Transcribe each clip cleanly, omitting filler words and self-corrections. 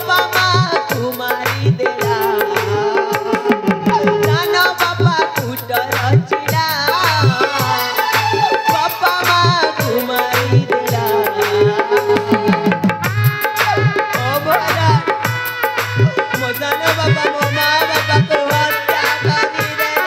बापा माँ कुमारी देला जाना बापा कुटर चिड़ा बापा माँ कुमारी देला ओ भरा मो जाना बापा मो माँ बापा को हत्या करी देला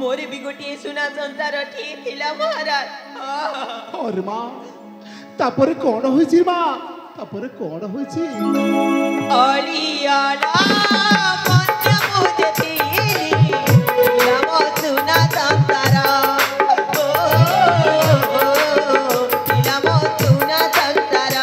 मोरे भी गोटे सुना संसार ठीक थिला महाराज अरे माँ तापर कौन होइछि माँ तापर कौन होइछि अलियाला कन्या मुझे नाम सुना संसार नाम सुना संसार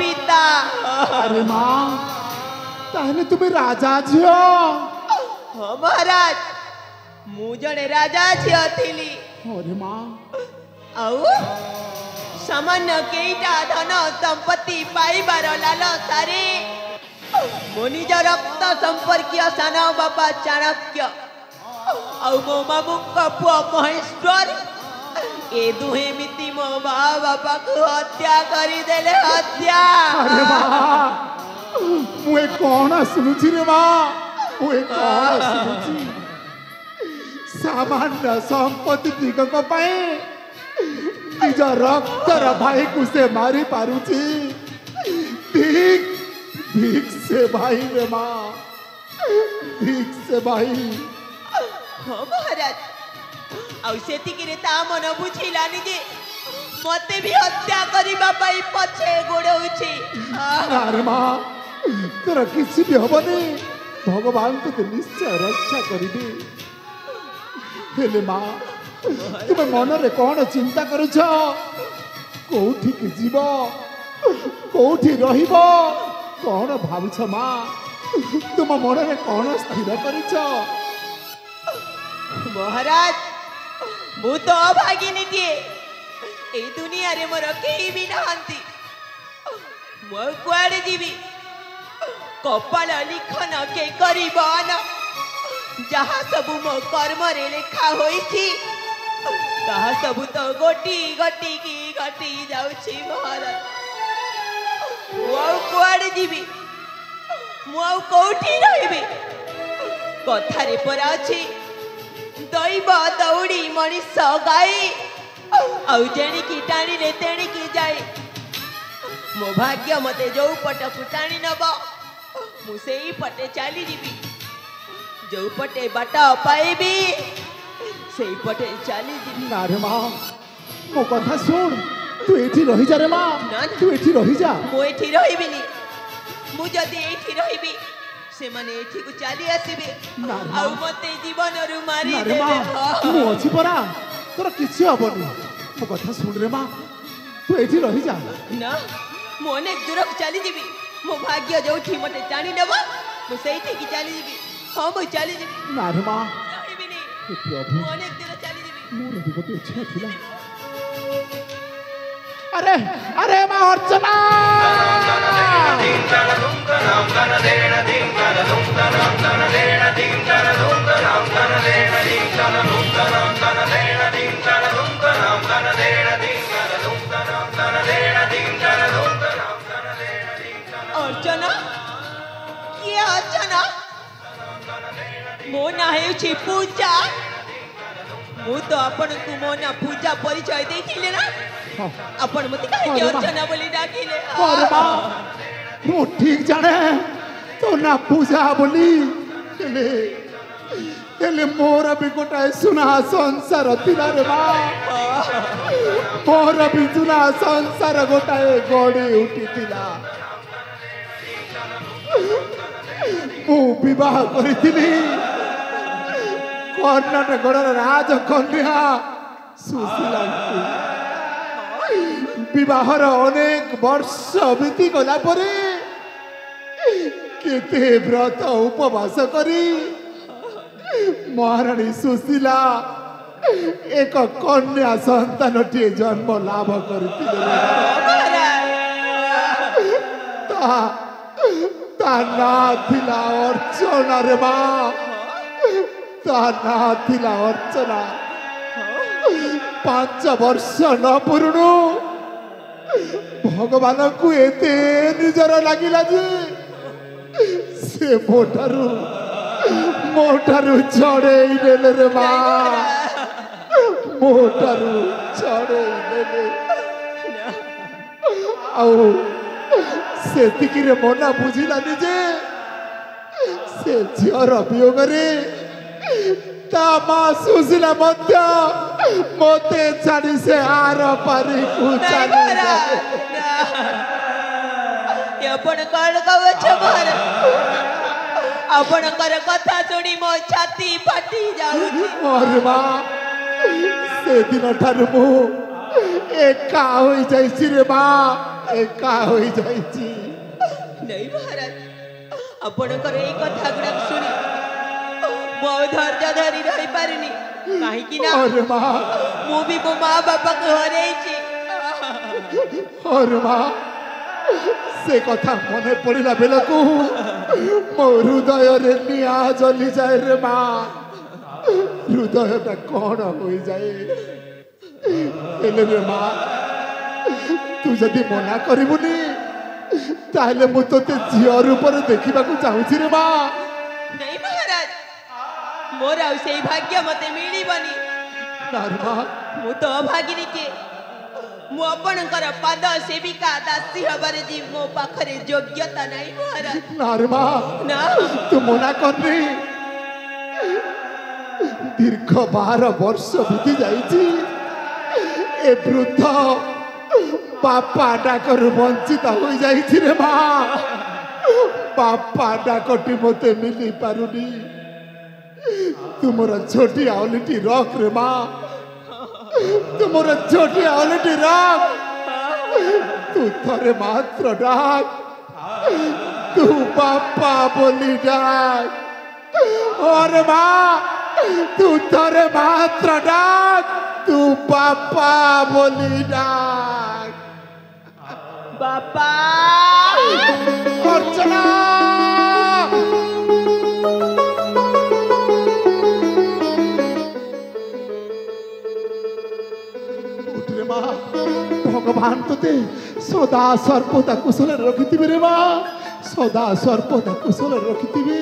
अरे माँ ताहले तुम्हें राजा झियो हाँ महाराज मु जड़े राजा झियो थिली अरे माँ आउ सामान्य केईटा धन संपत्ति पाइबार लालसारे मो निज रक्त संपर्कीय सान बापा चाणक्य आउ मो मामुका पुआ महेश्वर ए दुहे मिति मो बापा को हत्या करी देले हत्या अरे माँ मुए कौन सुनुची रे माँ मुए कौन सुनुची सामान्य संपत्ति दिगक पाए निज रक्तर भाई को से मारी पारुची भीख भीख से भाई रे माँ भीख से भाई हाँ महाराज आउसेतिकिरे ता मन बुझिलानी जे मते भी हत्या करिबा पाई पछे गोड़ौछि अरे माँ तोरा किसी भी हबनी भगवान तो निश्चय रक्षा करिबे हेले माँ तुम मन रे कौन चिंता करुछ कोठी के जीव कोठी रहिबो कौन भाबुछ माँ तुम मन रे कौन स्थिर करिछ महाराज मु तो अभागिनी दिए ए दुनिया रे मोर केही भी नहंती मो कुआड़े जीवी कपाल लिखन के करिबन जहाँ सबु मो कर्म रे लेखा होईछि ताहा सबु तो गोटी गोटी की घटी जाउछि महाराज मो कुआड़े जीवी मो कोठी रहिबी कथारे परा अछि दैव दौड़ी मनीष गाई आउ जेणिकी टाणी रे तेणिकी जाए मो भाग्य मते जो पट को टाणी नब मु सेई पटे चली जीवी जो पटे बाट पाइबी से पटे चली जी ना रे माँ मो कथा सुन तू एठी रही जा रे माँ ना तू एठी रही जा मु एठी रहिबिनी मु जदी एठी रहिबी से माने एठी को चली आसीबे ना रे माँ। आउ मते जीवन रु मारी ना रे माँ देबे मु अछि परा तोर किछि हबनी मो कथा सुन रे माँ तू एठी रही जा ना मु अनेक दूर चली जीबी मो भाग्य जोठी मते जानी नेबो मु सेठी की चली जीबी हां मु चली जीबी ना रे माँ रहिबिनी हे प्रभु मु अनेक दूर चली जीबी मोर भी गोटे इच्छा थिला अरे अरे माँ अर्चना अर्चना किए अर्चना मो ना हेउछि पूजा मु तो अपन को मो ना पूजा परिचय देखिले ना हाँ, अपन मते काहे अरे बा- अर्चना बोली डाकिले अरे माँ मु ठीक जाने तो ना पूजा बोली हेले हेले मोर भी गोटाए सुना संसार थिला रे माँ मोर भी सुना संसार गोटाए गड़ी उठिथिला मु विवाह करिथिली कर्णाटकर राजकन्या सुशीला विवाहर अनेक वर्ष बीती गला परे केते व्रत उपवास करी महारानी सुशीला एक कन्या संतान टे जन्म लाभ करथिले ता ना थिला अर्चना रे माँ ता ना थिला अर्चना 5 वर्ष न पुरुणु भगवान को एते निजर लागिला जे से मोठारू छड़ेई नेले रे माँ मोठारू छड़ेई नेले आउ सेतिकी रे मना बुझिलानी जे से झियर वियोगरे ता माँ सुशीला मध्य मते छाड़ी से आर पारी को चली अपन कण कवच भर आपणकर कथा सुनी मो छाती फाटी जाउछि और माँ से दिन ठारू मु एका होई जाइछि रे माँ एका होई जाइछि नहीं महाराज आपणकर एई कथा गुडा सुनी मो धैर्य धरी रही पारिनी काहे कि ना और माँ मु भी मो माँ बापा को हरैछि और माँ से कथा मने पड़िला बेलकू मो हृदय रे निया जली जाए रे माँ हृदयटा कौन हो जाए हेले रे माँ तू जदि मना करिबुनी ताहले मु तोते झियो रूप रे देखिबाकू चाहूछि रे माँ नहीं महाराज मोर आउ सेई भाग्य मते मिलिबनी ना रे माँ मु तो अभागिनी के मु आपणकर पाद सेविका दासी हबारे जी मो पाखरे योग्यता नहीं महाराज ना रे माँ ना तू मना करनी दीर्घ 12 वर्ष बीती जाइछि ए वृद्ध बापा डाकर वंचित हो जाइछि रे माँ बापा डाकटी मते मिली पारुनी तुमर छोटी आउलिटी रख रे माँ तुमर छोटी आउलिटी रख तू थरे मात्र डाक तू बापा बोली डाक और माँ तू थरे मात्र डाक तू बापा बोली डाक बापा अर्चना उठ रे माँ भगवान तोते सदा सर्वदा कुशल रखिथिबे रे माँ सदा सर्वदा कुशल रखिथिबे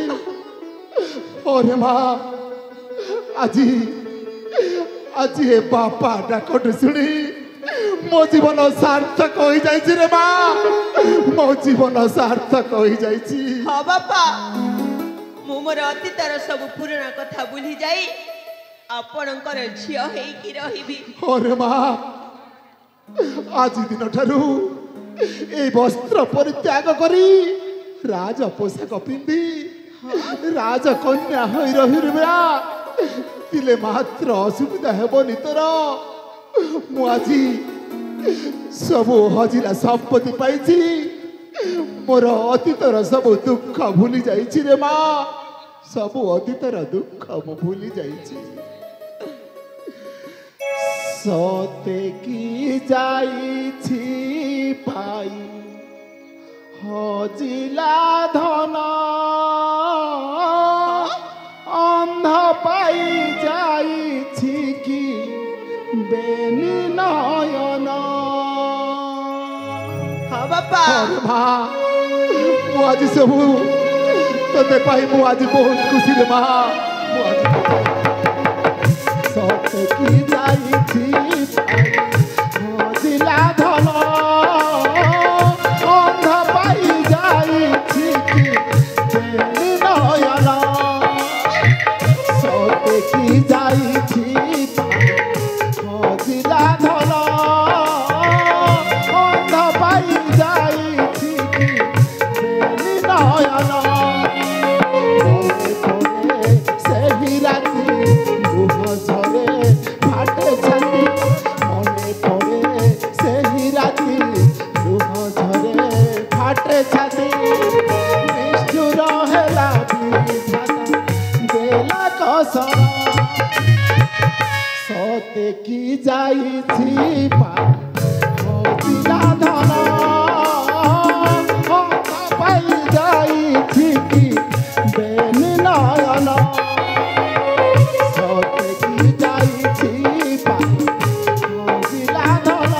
अरे माँ আজি আজি ए बापा डाकट शुणी मो जीवन सार्थक हो जाइछि रे माँ मो जीवन सार्थक हो जाइछि हाँ बापा ମୁଁ ମୋର ଅତୀତର ସବୁ ପୁରୁଣା କଥା ଭୁଲି ଯାଇ ଆପଣଙ୍କର ଝିଅ ହେଇକି ରହିବି। अरे माँ आज दिन ठारू ए वस्त्र परित्याग करी राज पोशाक पिंधि राजकन्या होई रहिबा तिले मात्र असुविधा हेबनी तोर मु आजी सब हजिरा संपत्ति पाइछि मोर अतीतर सब दुख भूली जाइछि रे माँ सब अतीतर दुख मु भूली जाइछि सते की जाइछि पाई हजिला धन अंध पाई जाइछि की बेनी नयन हाँ बापा अरे माँ मु आज सब तोते पाई मु आज बहुत खुशी रे माँ मु आज सते की जाइछि पाई हजिला धन अंध पाई जाइछि की बेनी नयन सते की जाइछि पाई हजिला धन अंध पाई जाइछि की बेनी नयन ସେହି ରାତି ଲୁହ ଝରେ ଫାଟେ ଛାତି ମନେ ପଡ଼େ ସେହି ରାତି ଲୁହ ଝରେ ଫାଟେ ଛାତି ନିଷ୍ଠୁର ହେଲା ବିଧାତା ଦେଲା କସର ସତେ କି ଯାଇଛି ହଜିଲା ଧନ ପାଇ ଯାଇଛି କି ବେନି ନୟନ सते की जाइछि पाई हजिला धन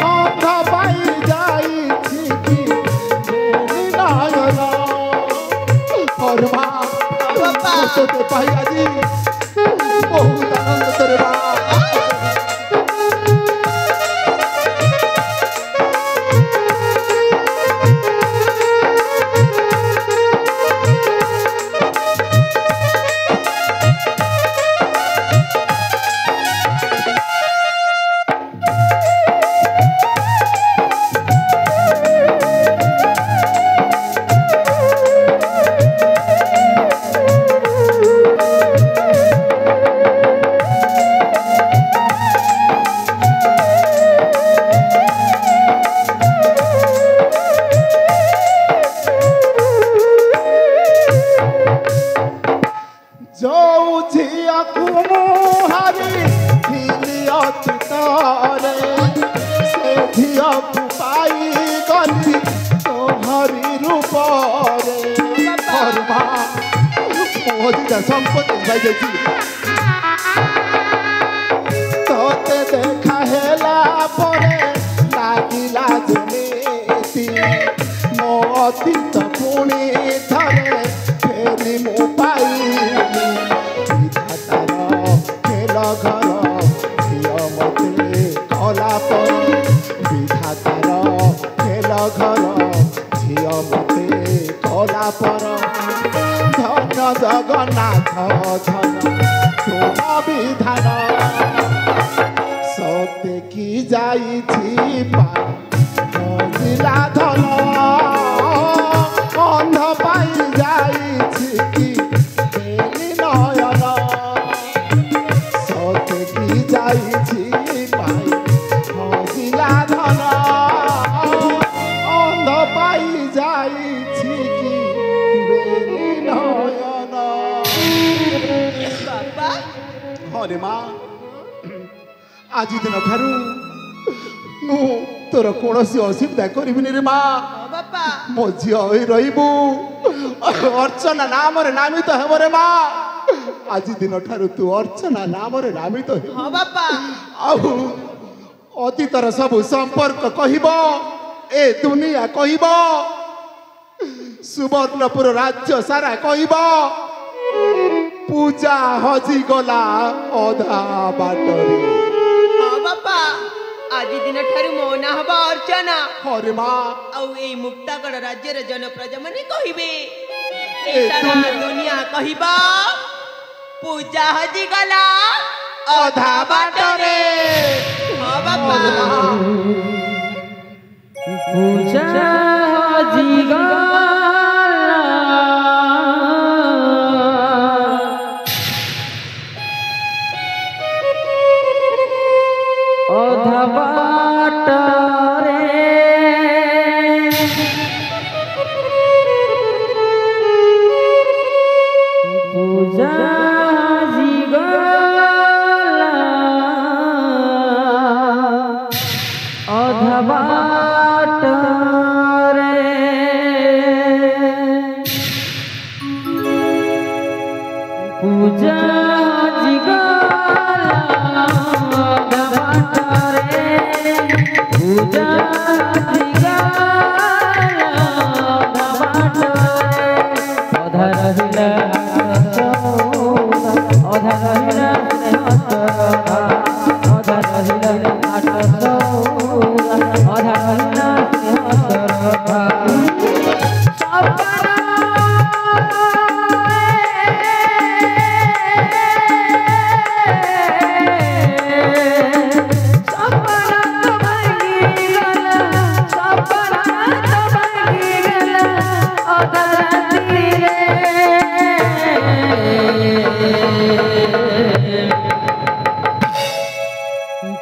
अंध पाई जाइछि की बेनी नयन और माँ बापा तोते पाई आजी बहुत आनंद तोरे माँ संपत्ति भाई जाइछि तोते देखा हेला परे लागिला जेमिति मो अतीत पुणी थरे फेरी मो पाइली विधातार खेल घर झियो मते कला पर विधातार खेल घर झियो मते कला पर धन जगन्नाथ धन तुम विधान सते की जाइछि पाई हजिला धन अंध पाई जाइछि की बेनी नयन सते की जाइछि पाई हजिला धन अंध पाई जाइछि की बेनी नयन बापा अरे माँ आज दिन ठारू मु तोर कौन असुविधा करिबिनी रे माँ हाँ बापा मो झियो होई रहिबु अर्चना नाम रे नामित हेब रे माँ आज दिन ठारू तू अर्चना नाम रे नामित हे हाँ बापा आउ अतीतर सब संपर्क कहिब ए दुनिया कहिब सुवर्णपुर राज्य सारा कहिब पूजा हजी गला अधा बाटरे हाँ बापा आज दिन ठारू मो ना हबा अर्चना अरे माँ आउ ए मुक्तागढ़ राज्यर जनप्रजा माने कहिबे सारा दुनिया कहबा पूजा हजी गला अधा बाटरे। हाँ बापा पूजा हजी गला अधा बाटरे। पूजा हजी गला अधा बाटरे। पूजा हजी गला अधा बाटरे। पूजा हजी गला अधा बाटरे। अधा रहिला अधा रहिला अधा रहिला अधा रहिला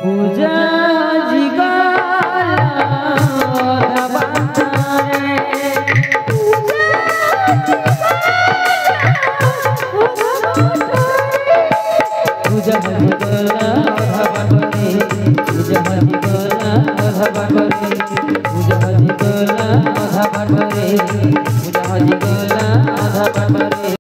पूजा हजी गला अधा बाटरे। पूजा हजी